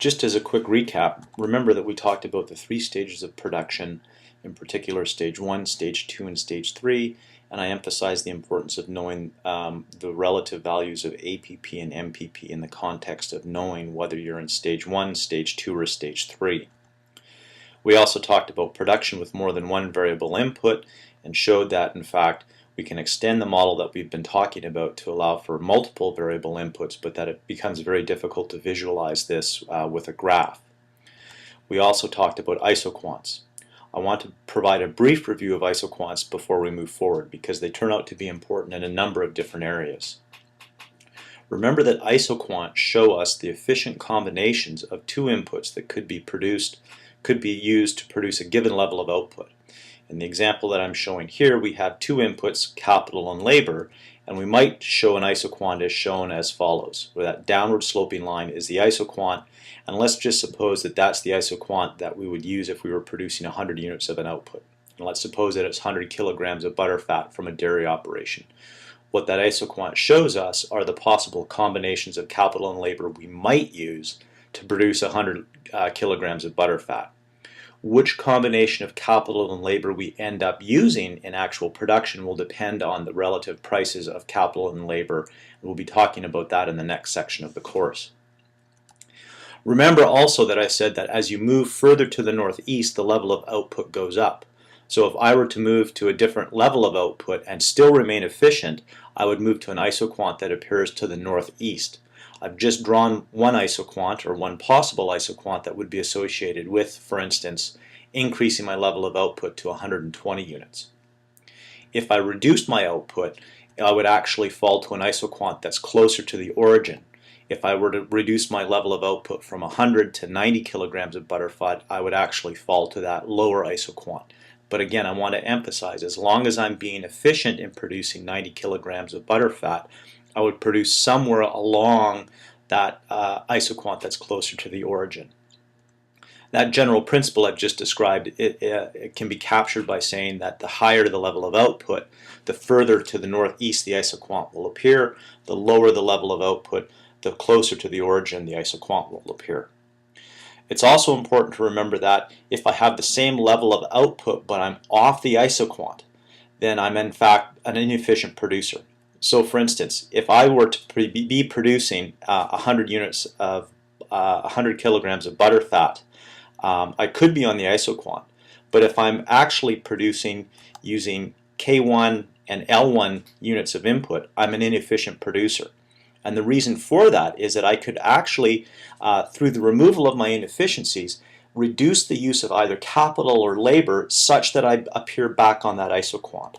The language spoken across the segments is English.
Just as a quick recap, remember that we talked about the three stages of production, in particular stage 1, stage 2, and stage 3, and I emphasized the importance of knowing the relative values of APP and MPP in the context of knowing whether you're in stage 1, stage 2, or stage 3. We also talked about production with more than one variable input and showed that, in fact, we can extend the model that we've been talking about to allow for multiple variable inputs, but that it becomes very difficult to visualize this with a graph. We also talked about isoquants. I want to provide a brief review of isoquants before we move forward because they turn out to be important in a number of different areas. Remember that isoquants show us the efficient combinations of two inputs that could be used to produce a given level of output. In the example that I'm showing here, we have two inputs, capital and labor, and we might show an isoquant as shown as follows, where that downward sloping line is the isoquant, and let's just suppose that that's the isoquant that we would use if we were producing 100 units of an output. And let's suppose that it's 100 kilograms of butterfat from a dairy operation. What that isoquant shows us are the possible combinations of capital and labor we might use to produce 100 kilograms of butterfat. Which combination of capital and labor we end up using in actual production will depend on the relative prices of capital and labor. We'll be talking about that in the next section of the course. Remember also that I said that as you move further to the northeast, the level of output goes up. So if I were to move to a different level of output and still remain efficient, I would move to an isoquant that appears to the northeast. I've just drawn one isoquant, or one possible isoquant, that would be associated with, for instance, increasing my level of output to 120 units. If I reduced my output, I would actually fall to an isoquant that's closer to the origin. If I were to reduce my level of output from 100 to 90 kilograms of butterfat, I would actually fall to that lower isoquant. But again, I want to emphasize, as long as I'm being efficient in producing 90 kilograms of butterfat, I would produce somewhere along that isoquant that's closer to the origin. That general principle I've just described, it can be captured by saying that the higher the level of output, the further to the northeast the isoquant will appear. The lower the level of output, the closer to the origin the isoquant will appear. It's also important to remember that if I have the same level of output but I'm off the isoquant, then I'm in fact an inefficient producer. So for instance, if I were to be producing 100 units of 100 kilograms of butterfat, I could be on the isoquant. But if I'm actually producing using K1 and L1 units of input, I'm an inefficient producer. And the reason for that is that I could actually, through the removal of my inefficiencies, reduce the use of either capital or labor such that I appear back on that isoquant.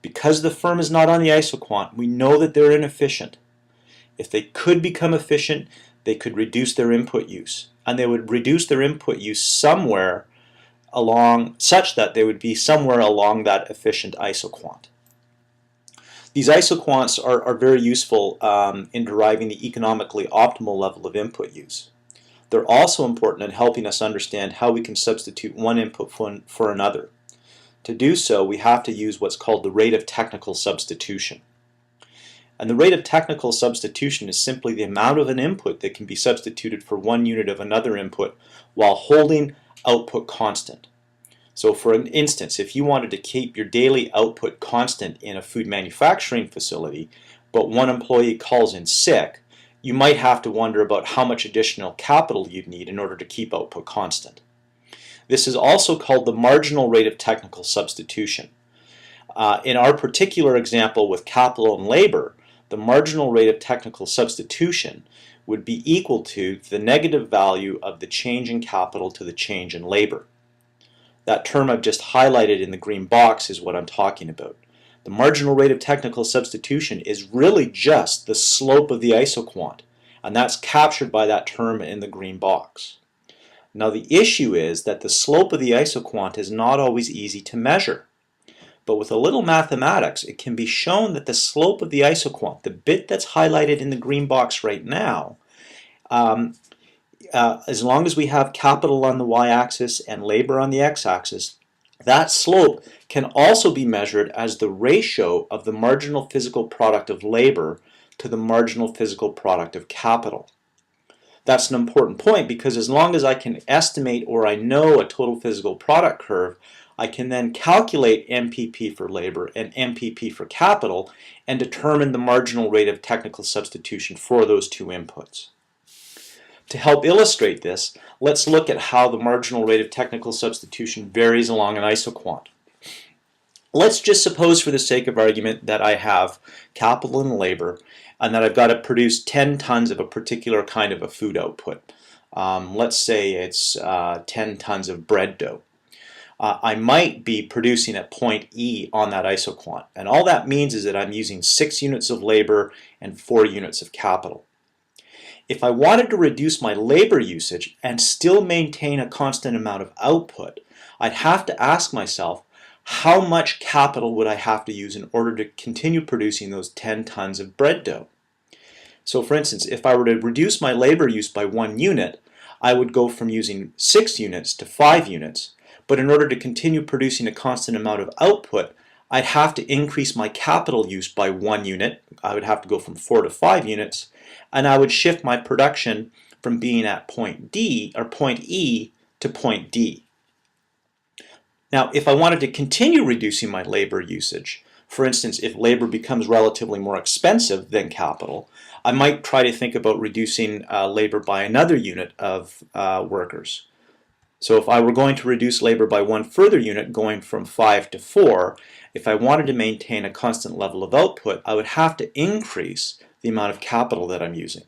Because the firm is not on the isoquant, we know that they're inefficient. If they could become efficient, they could reduce their input use. And they would reduce their input use somewhere along, such that they would be somewhere along that efficient isoquant. These isoquants are very useful in deriving the economically optimal level of input use. They're also important in helping us understand how we can substitute one input for another. To do so, we have to use what's called the rate of technical substitution. And the rate of technical substitution is simply the amount of an input that can be substituted for one unit of another input while holding output constant. So for an instance, if you wanted to keep your daily output constant in a food manufacturing facility, but one employee calls in sick, you might have to wonder about how much additional capital you'd need in order to keep output constant. This is also called the marginal rate of technical substitution. In our particular example with capital and labor, the marginal rate of technical substitution would be equal to the negative value of the change in capital to the change in labor. That term I've just highlighted in the green box is what I'm talking about. The marginal rate of technical substitution is really just the slope of the isoquant, and that's captured by that term in the green box. Now the issue is that the slope of the isoquant is not always easy to measure. But with a little mathematics, it can be shown that the slope of the isoquant, the bit that's highlighted in the green box right now, as long as we have capital on the y-axis and labor on the x-axis, that slope can also be measured as the ratio of the marginal physical product of labor to the marginal physical product of capital. That's an important point because as long as I can estimate or I know a total physical product curve, I can then calculate MPP for labor and MPP for capital and determine the marginal rate of technical substitution for those two inputs. To help illustrate this, let's look at how the marginal rate of technical substitution varies along an isoquant. Let's just suppose for the sake of argument that I have capital and labor and that I've got to produce 10 tons of a particular kind of a food output. Let's say it's 10 tons of bread dough. I might be producing at point E on that isoquant, and all that means is that I'm using 6 units of labor and 4 units of capital. If I wanted to reduce my labor usage and still maintain a constant amount of output, I'd have to ask myself, how much capital would I have to use in order to continue producing those 10 tons of bread dough? So for instance, if I were to reduce my labor use by 1 unit, I would go from using 6 units to 5 units, but in order to continue producing a constant amount of output, I'd have to increase my capital use by 1 unit. I would have to go from 4 to 5 units, and I would shift my production from being at point D or point E to point D. Now, if I wanted to continue reducing my labor usage, for instance, if labor becomes relatively more expensive than capital, I might try to think about reducing labor by another unit of workers. So if I were going to reduce labor by 1 further unit, going from 5 to 4, if I wanted to maintain a constant level of output, I would have to increase the amount of capital that I'm using.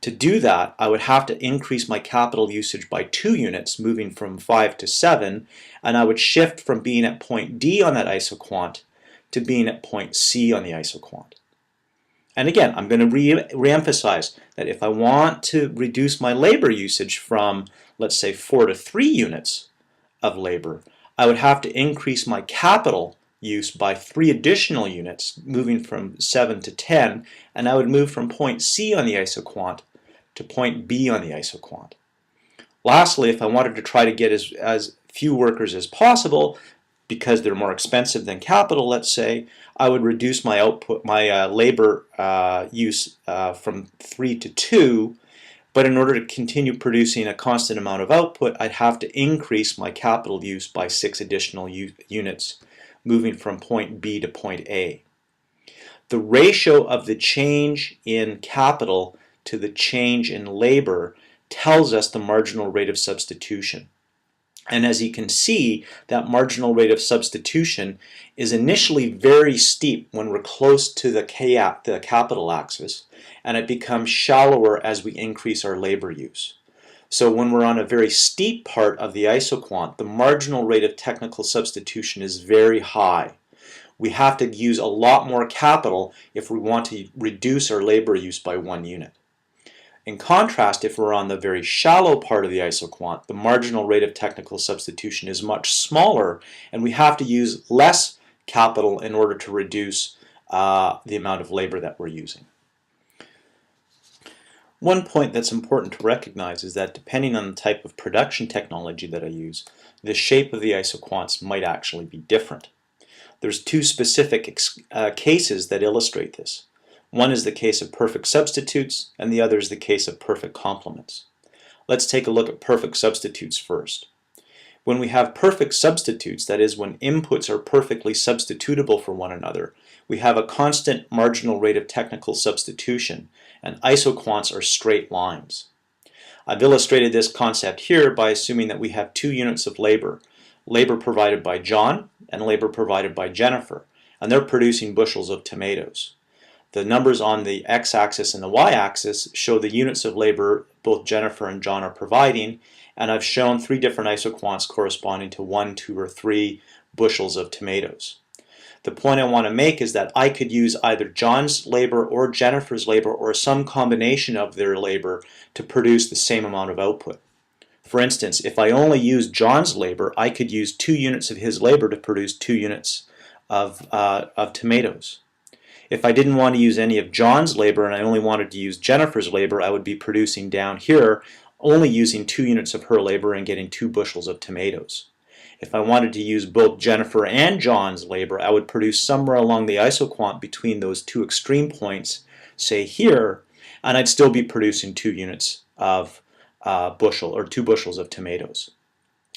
To do that, I would have to increase my capital usage by 2 units, moving from 5 to 7, and I would shift from being at point D on that isoquant to being at point C on the isoquant. And again, I'm going to re-emphasize that if I want to reduce my labor usage from, let's say, 4 to 3 units of labor, I would have to increase my capital use by 3 additional units, moving from 7 to 10, and I would move from point C on the isoquant to point B on the isoquant. Lastly, if I wanted to try to get as few workers as possible, because they're more expensive than capital, let's say, I would reduce my output, my labor use from 3 to 2, but in order to continue producing a constant amount of output, I'd have to increase my capital use by 6 additional units, moving from point B to point A. The ratio of the change in capital to the change in labor tells us the marginal rate of substitution. And as you can see, that marginal rate of substitution is initially very steep when we're close to the capital axis, and it becomes shallower as we increase our labor use. So when we're on a very steep part of the isoquant, the marginal rate of technical substitution is very high. We have to use a lot more capital if we want to reduce our labor use by 1 unit. In contrast, if we're on the very shallow part of the isoquant, the marginal rate of technical substitution is much smaller, and we have to use less capital in order to reduce the amount of labor that we're using. One point that's important to recognize is that depending on the type of production technology that I use, the shape of the isoquants might actually be different. There's 2 specific cases that illustrate this. One is the case of perfect substitutes, and the other is the case of perfect complements. Let's take a look at perfect substitutes first. When we have perfect substitutes, that is, when inputs are perfectly substitutable for one another, we have a constant marginal rate of technical substitution, and isoquants are straight lines. I've illustrated this concept here by assuming that we have 2 units of labor, labor provided by John and labor provided by Jennifer, and they're producing bushels of tomatoes. The numbers on the x-axis and the y-axis show the units of labor both Jennifer and John are providing, and I've shown 3 different isoquants corresponding to 1, 2, or 3 bushels of tomatoes. The point I want to make is that I could use either John's labor or Jennifer's labor or some combination of their labor to produce the same amount of output. For instance, if I only use John's labor, I could use 2 units of his labor to produce 2 units of tomatoes. If I didn't want to use any of John's labor and I only wanted to use Jennifer's labor, I would be producing down here only using 2 units of her labor and getting 2 bushels of tomatoes. If I wanted to use both Jennifer and John's labor, I would produce somewhere along the isoquant between those 2 extreme points, say here, and I'd still be producing 2 units of bushel or 2 bushels of tomatoes.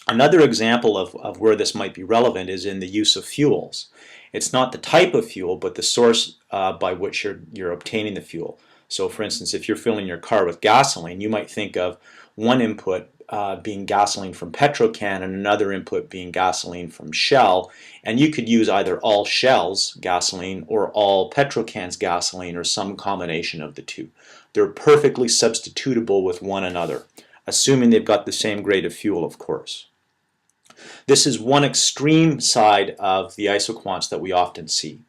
Another example of where this might be relevant is in the use of fuels. It's not the type of fuel, but the source by which you're obtaining the fuel. So for instance, if you're filling your car with gasoline, you might think of one input being gasoline from Petrocan and another input being gasoline from Shell, and you could use either all Shell's gasoline or all Petrocan's gasoline or some combination of the two. They're perfectly substitutable with one another, assuming they've got the same grade of fuel, of course. This is one extreme side of the isoquants that we often see.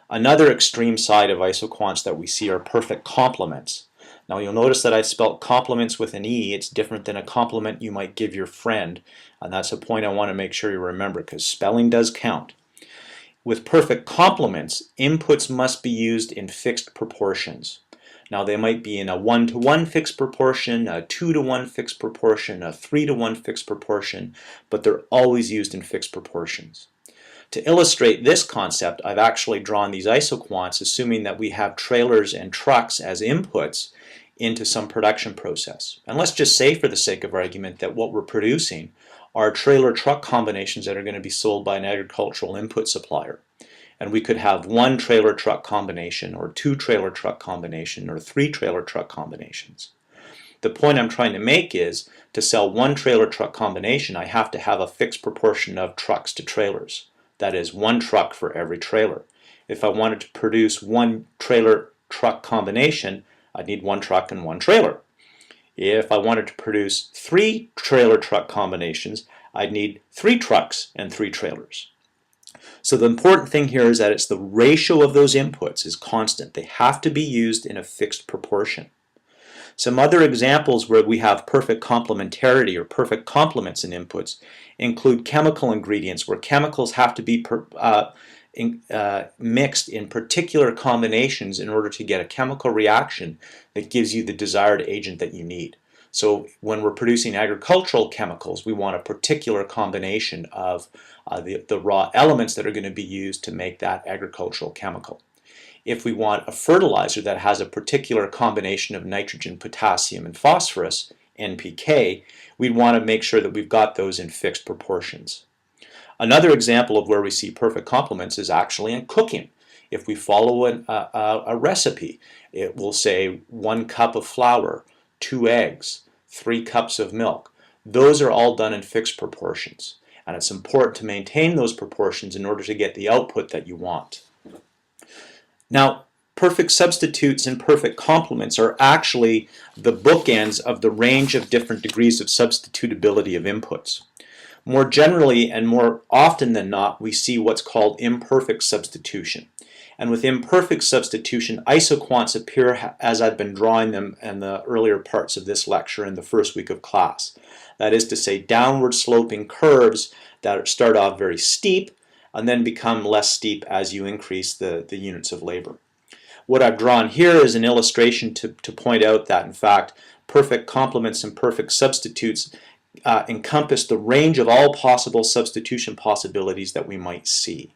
Another extreme side of isoquants that we see are perfect complements. Now you'll notice that I spelled complements with an E. It's different than a compliment you might give your friend, and that's a point I want to make sure you remember because spelling does count. With perfect complements, inputs must be used in fixed proportions. Now they might be in a 1-to-1 fixed proportion, a 2-to-1 fixed proportion, a 3-to-1 fixed proportion, but they're always used in fixed proportions. To illustrate this concept, I've actually drawn these isoquants assuming that we have trailers and trucks as inputs into some production process. And let's just say for the sake of argument that what we're producing are trailer-truck combinations that are going to be sold by an agricultural input supplier. And we could have 1 trailer-truck combination or 2 trailer-truck combination or 3 trailer-truck combinations. The point I'm trying to make is to sell 1 trailer-truck combination, I have to have a fixed proportion of trucks to trailers. That is 1 truck for every trailer. If I wanted to produce 1 trailer-truck combination, I'd need 1 truck and 1 trailer. If I wanted to produce 3 trailer-truck combinations, I'd need 3 trucks and 3 trailers. So the important thing here is that it's the ratio of those inputs is constant. They have to be used in a fixed proportion. Some other examples where we have perfect complementarity or perfect complements in inputs include chemical ingredients where chemicals have to be mixed in particular combinations in order to get a chemical reaction that gives you the desired agent that you need. So when we're producing agricultural chemicals, we want a particular combination of the raw elements that are going to be used to make that agricultural chemical. If we want a fertilizer that has a particular combination of nitrogen, potassium, and phosphorus, NPK, we'd want to make sure that we've got those in fixed proportions. Another example of where we see perfect complements is actually in cooking. If we follow a recipe, it will say 1 cup of flour, 2 eggs, 3 cups of milk. Those are all done in fixed proportions, and it's important to maintain those proportions in order to get the output that you want. Now, perfect substitutes and perfect complements are actually the bookends of the range of different degrees of substitutability of inputs. More generally and more often than not, we see what's called imperfect substitution. And with imperfect substitution, isoquants appear as I've been drawing them in the earlier parts of this lecture in the first week of class. That is to say, downward sloping curves that start off very steep and then become less steep as you increase the units of labor. What I've drawn here is an illustration to point out that, in fact, perfect complements and perfect substitutes encompass the range of all possible substitution possibilities that we might see.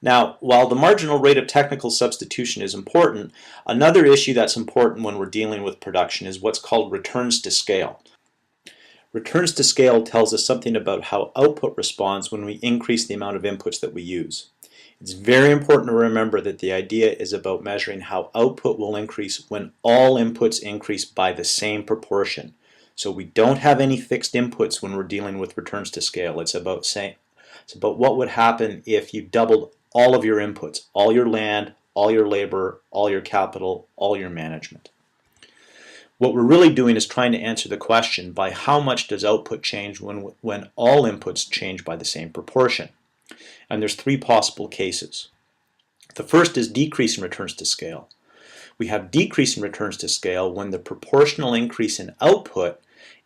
Now, while the marginal rate of technical substitution is important, another issue that's important when we're dealing with production is what's called returns to scale. Returns to scale tells us something about how output responds when we increase the amount of inputs that we use. It's very important to remember that the idea is about measuring how output will increase when all inputs increase by the same proportion. So we don't have any fixed inputs when we're dealing with returns to scale. It's about what would happen if you doubled all of your inputs, all your land, all your labor, all your capital, all your management. What we're really doing is trying to answer the question by how much does output change when all inputs change by the same proportion. And there's 3 possible cases. The first is decrease in returns to scale. We have decrease in returns to scale when the proportional increase in output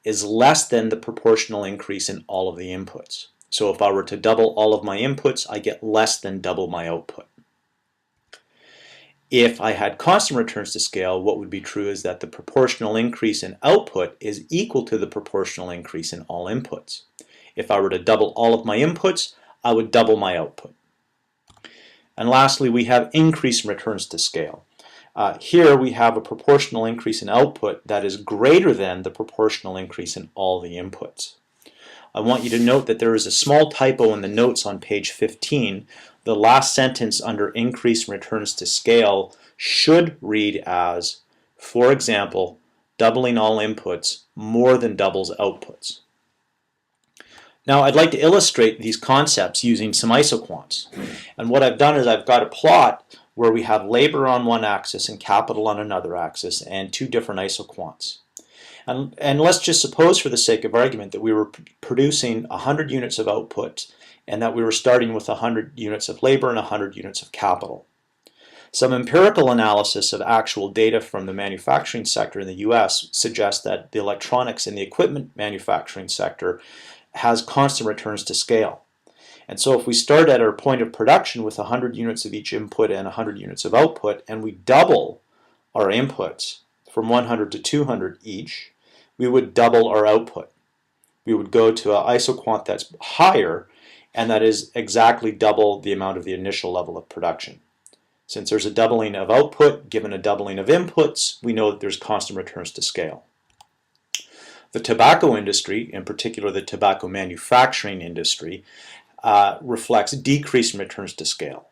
is less than the proportional increase in all of the inputs. So if I were to double all of my inputs, I get less than double my output. If I had constant returns to scale, what would be true is that the proportional increase in output is equal to the proportional increase in all inputs. If I were to double all of my inputs, I would double my output. And lastly, we have increase in returns to scale. Here we have a proportional increase in output that is greater than the proportional increase in all the inputs. I want you to note that there is a small typo in the notes on page 15. The last sentence under increase in returns to scale should read as, for example, doubling all inputs more than doubles outputs. Now I'd like to illustrate these concepts using some isoquants. And what I've done is I've got a plot where we have labor on one axis and capital on another axis and two different isoquants. And let's just suppose for the sake of argument that we were producing 100 units of output and that we were starting with 100 units of labor and 100 units of capital. Some empirical analysis of actual data from the manufacturing sector in the US suggests that the electronics and the equipment manufacturing sector has constant returns to scale. And so if we start at our point of production with 100 units of each input and 100 units of output, and we double our inputs from 100 to 200 each, we would double our output. We would go to an isoquant that's higher, and that is exactly double the amount of the initial level of production. Since there's a doubling of output given a doubling of inputs, we know that there's constant returns to scale. The tobacco industry, in particular the tobacco manufacturing industry, reflects decrease in returns to scale.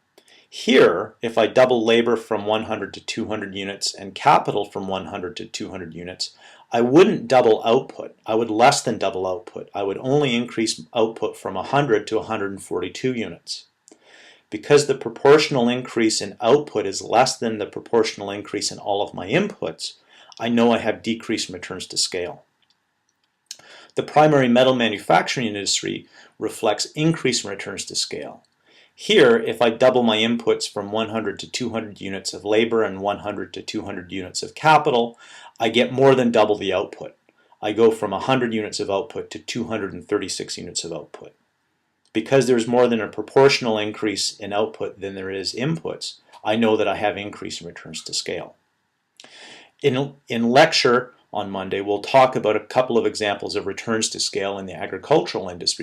Here, if I double labor from 100 to 200 units and capital from 100 to 200 units, I wouldn't double output. I would less than double output. I would only increase output from 100 to 142 units. Because the proportional increase in output is less than the proportional increase in all of my inputs, I know I have decrease in returns to scale. The primary metal manufacturing industry reflects increase in returns to scale. Here, if I double my inputs from 100 to 200 units of labor and 100 to 200 units of capital, I get more than double the output. I go from 100 units of output to 236 units of output. Because there's more than a proportional increase in output than there is inputs, I know that I have increase in returns to scale. In lecture on Monday, we'll talk about a couple of examples of returns to scale in the agricultural industry.